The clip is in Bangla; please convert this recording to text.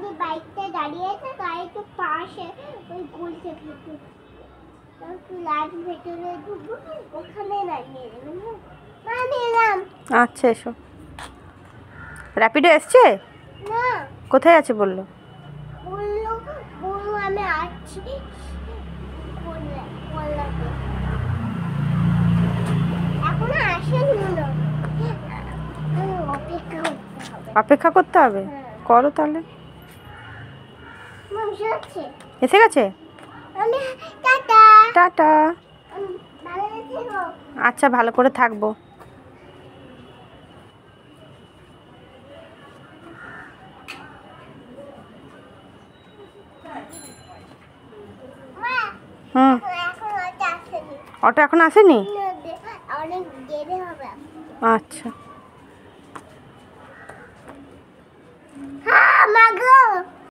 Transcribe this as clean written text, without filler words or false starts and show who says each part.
Speaker 1: আমি বাইকটা দাঁড়িয়ে আছে তাই একটু পাশে ওই গুলছে ভিতরে একটু লাইট ভেতরে ঢুকবো ওখানে নামিয়ে দেবেন হ্যাঁ আমি এলাম।
Speaker 2: আচ্ছা এসো। র্যাপিডো এসছে?
Speaker 1: না
Speaker 2: কোথায় আছে বললো?
Speaker 1: বললো বললো আমি আসছি বললাতে এখন আসেনি মনে হয়। অপেক্ষা করতে হবে।
Speaker 2: অপেক্ষা করতে হবে? করো তাহলে। এসে গেছে?
Speaker 1: আমি টাটা
Speaker 2: টাটা।
Speaker 1: ভালো থেকো।
Speaker 2: আচ্ছা ভালো করে থাকবো। হুম,
Speaker 1: এখন ওটা আসেনি।
Speaker 2: অটো এখন আসেনি?
Speaker 1: অনেক দেরি হবে।
Speaker 2: আচ্ছা।